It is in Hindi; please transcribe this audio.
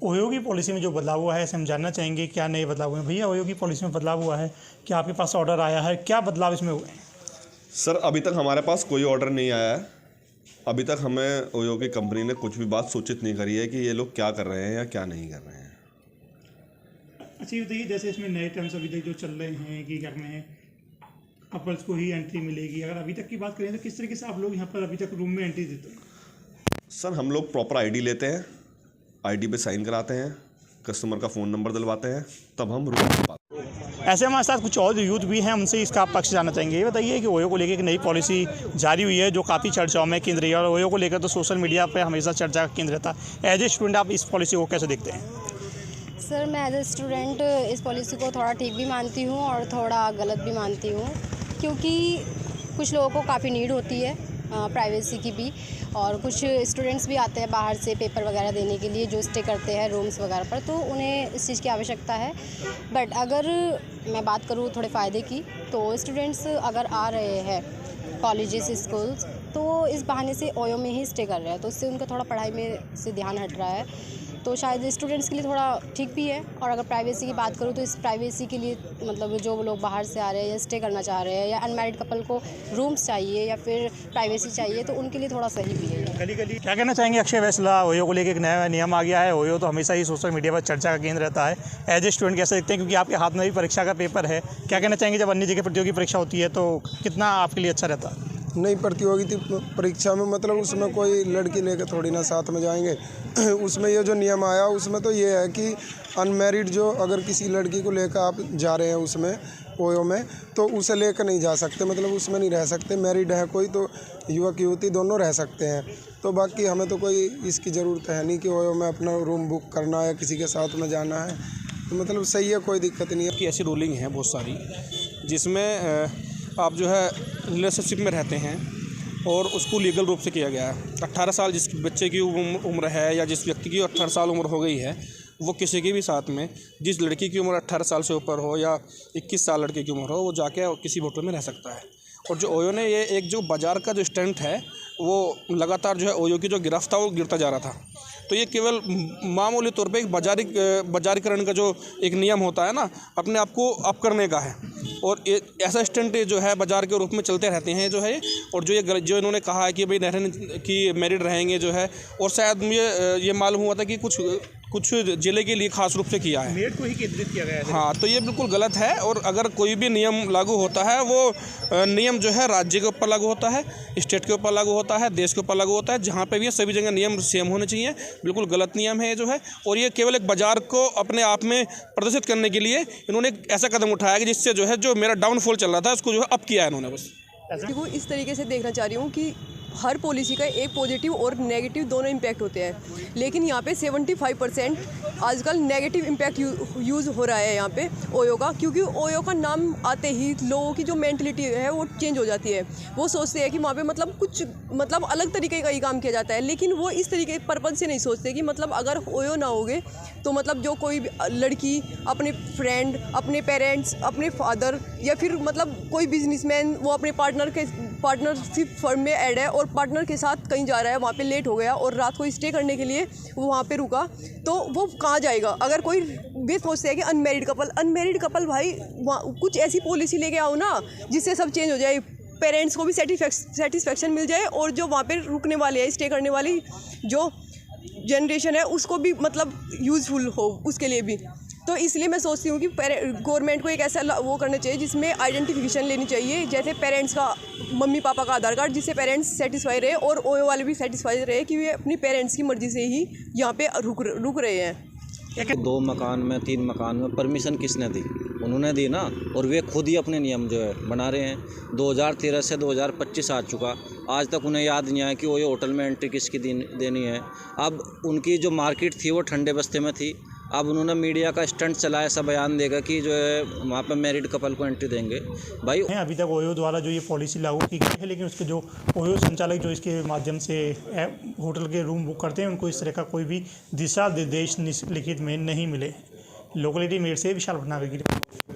ओयो की पॉलिसी में जो बदलाव हुआ है ऐसे हम जानना चाहेंगे क्या नए बदलाव हुए हैं। भैया, ओयो की पॉलिसी में बदलाव हुआ है, क्या आपके पास ऑर्डर आया है, क्या बदलाव इसमें हुए हैं? सर, अभी तक हमारे पास कोई ऑर्डर नहीं आया है। अभी तक हमें ओयो की कंपनी ने कुछ भी बात सूचित नहीं करी है कि ये लोग क्या कर रहे हैं या क्या नहीं कर रहे हैं। अच्छा, ये बताइए, जैसे इसमें नए टर्म्स अभी तक जो चल रहे हैं कि क्या में कपल्स को ही एंट्री मिलेगी, अगर अभी तक की बात करें तो किस तरीके से आप लोग यहाँ पर अभी तक रूम में एंट्री देते हैं? सर, हम लोग प्रॉपर आईडी लेते हैं, आईडी पे साइन कराते हैं, कस्टमर का फ़ोन नंबर दिलवाते हैं, तब हम रूम में पाते हैं। ऐसे हमारे साथ कुछ और यूथ भी हैं, उनसे इसका आप पक्ष जानना चाहेंगे। ये बताइए कि ओयो को लेकर एक नई पॉलिसी जारी हुई है जो काफ़ी चर्चाओं में केंद्र रही है, और ओयो को लेकर तो सोशल मीडिया पर हमेशा चर्चा का केंद्र रहता है। एज ए स्टूडेंट आप इस पॉलिसी को कैसे देखते हैं? सर, मैं एज ए स्टूडेंट इस पॉलिसी को थोड़ा ठीक भी मानती हूँ और थोड़ा गलत भी मानती हूँ, क्योंकि कुछ लोगों को काफ़ी नीड होती है प्राइवेसी की भी, और कुछ स्टूडेंट्स भी आते हैं बाहर से पेपर वगैरह देने के लिए जो स्टे करते हैं रूम्स वगैरह पर, तो उन्हें इस चीज़ की आवश्यकता है। बट अगर मैं बात करूँ थोड़े फ़ायदे की, तो स्टूडेंट्स अगर आ रहे हैं कॉलेजेस स्कूल्स, तो इस बहाने से ओयो में ही स्टे कर रहे हैं, तो उससे उनका थोड़ा पढ़ाई में से ध्यान हट रहा है, तो शायद स्टूडेंट्स के लिए थोड़ा ठीक भी है। और अगर प्राइवेसी की बात करूँ तो इस प्राइवेसी के लिए मतलब जो लोग बाहर से आ रहे हैं या स्टे करना चाह रहे हैं या अनमैरिड कपल को रूम्स चाहिए या फिर प्राइवेसी चाहिए, तो उनके लिए थोड़ा सही भी है। गली क्या कहना चाहेंगे अक्षय वैसला, ओयो को लेकर एक नया नियम आ गया है। ओयो तो हमेशा ही सोशल मीडिया पर चर्चा का केंद्र रहता है। एज ए स्टूडेंट कैसे देखते हैं, क्योंकि आपके हाथ में भी परीक्षा का पेपर है, क्या कहना चाहेंगे जब अन्य जगह प्रतियोगी परीक्षा होती है तो कितना आपके लिए अच्छा रहता है? नहीं, प्रतियोगिता परीक्षा में मतलब उसमें कोई लड़की लेकर थोड़ी ना साथ में जाएंगे। उसमें ये जो नियम आया उसमें तो ये है कि अनमैरिड जो अगर किसी लड़की को लेकर आप जा रहे हैं उसमें ओयो में, तो उसे लेकर नहीं जा सकते, मतलब उसमें नहीं रह सकते। मैरिड है कोई तो युवक युवती दोनों रह सकते हैं। तो बाकी हमें तो कोई इसकी ज़रूरत है नहीं कि ओयो में अपना रूम बुक करना है, किसी के साथ में जाना है, तो मतलब सही है, कोई दिक्कत नहीं है। कि ऐसी रूलिंग है बहुत सारी जिसमें आप जो है रिलेशनशिप में रहते हैं और उसको लीगल रूप से किया गया है। 18 साल जिस बच्चे की उम्र है या जिस व्यक्ति की 18 साल उम्र हो गई है, वो किसी के भी साथ में, जिस लड़की की उम्र 18 साल से ऊपर हो या 21 साल लड़के की उम्र हो, वो जाके किसी होटल में रह सकता है। और जो ओयो ने ये एक जो बाज़ार का जो स्टंट है, वो लगातार जो है ओयो की जो गिरफ्त था वो गिरता जा रहा था। तो ये केवल मामूली तौर पे एक बाजारीकरण का जो एक नियम होता है ना, अपने आप को अप करने का है, और ऐसा स्टंट जो है बाजार के रूप में चलते रहते हैं जो है। और जो इन्होंने कहा है कि भाई कि मैरिड रहेंगे जो है, और शायद मुझे ये मालूम हुआ था कि कुछ ज़िले के लिए खास रूप से किया है, मेरिट को ही केंद्रित किया गया है। हाँ, तो ये बिल्कुल गलत है। और अगर कोई भी नियम लागू होता है, वो नियम जो है राज्य के ऊपर लागू होता है, स्टेट के ऊपर लागू होता है, देश के ऊपर लागू होता है। जहाँ पे भी है सभी जगह नियम सेम होने चाहिए। बिल्कुल गलत नियम है ये जो है, और ये केवल एक बाज़ार को अपने आप में प्रदर्शित करने के लिए इन्होंने एक ऐसा कदम उठाया कि जिससे जो है जो मेरा डाउनफॉल चल रहा था उसको जो है अप किया है इन्होंने बस। देखो, इस तरीके से देखना चाह रही हूँ कि हर पॉलिसी का एक पॉजिटिव और नेगेटिव दोनों इम्पैक्ट होते हैं, लेकिन यहाँ पे 75% आजकल नेगेटिव इम्पैक्ट यूज़ हो रहा है यहाँ पे ओयो का, क्योंकि ओयो का नाम आते ही लोगों की जो मेंटलिटी है वो चेंज हो जाती है। वो सोचते हैं कि वहाँ पे मतलब अलग तरीके का ही काम किया जाता है, लेकिन वो इस तरीके पर्पज़ से नहीं सोचते कि मतलब अगर ओयो ना होगे तो मतलब जो कोई लड़की अपने फ्रेंड, अपने पेरेंट्स, अपने फादर या फिर मतलब कोई बिजनेसमैन वो अपने पार्टनरशिप फर्म में ऐड है और पार्टनर के साथ कहीं जा रहा है, वहाँ पे लेट हो गया और रात को स्टे करने के लिए वो वहाँ पे रुका, तो वो कहाँ जाएगा? अगर कोई भी सोचते हैं कि अनमेरिड कपल भाई कुछ ऐसी पॉलिसी लेके आओ ना जिससे सब चेंज हो जाए, पेरेंट्स को भी सेटिस्फेक्शन मिल जाए, और जो वहाँ पे रुकने वाले हैं, स्टे करने वाली जो जनरेशन है उसको भी मतलब यूज़फुल हो उसके लिए भी। तो इसलिए मैं सोचती हूँ कि गवर्नमेंट को एक ऐसा वो करना चाहिए जिसमें आइडेंटिफिकेशन लेनी चाहिए, जैसे पेरेंट्स का, मम्मी पापा का आधार कार्ड, जिससे पेरेंट्स सेटिस्फाई रहे और ओयो वाले भी सेटिस्फाई रहे कि वे अपनी पेरेंट्स की मर्ज़ी से ही यहाँ पे रुक रहे हैं। 2 मकान में 3 मकान में परमिशन किसने दी? उन्होंने दी ना, और वे खुद ही अपने नियम जो है बना रहे हैं। 2013 से 2025 आ चुका, आज तक उन्हें याद नहीं आया कि वो ये होटल में एंट्री किसकी देनी है। अब उनकी जो मार्केट थी वो ठंडे बस्ते में थी, अब उन्होंने मीडिया का स्टंट चलाया, ऐसा बयान देगा कि जो है वहाँ पर मैरिड कपल को एंट्री देंगे। भाई अभी तक ओयो द्वारा जो ये पॉलिसी लागू की गई है, लेकिन उसके जो ओयो संचालक जो इसके माध्यम से होटल के रूम बुक करते हैं, उनको इस तरह का कोई भी दिशा निर्देश लिखित में नहीं मिले। लोकलिटी मेड से विशाल भटनागर की रिपोर्ट।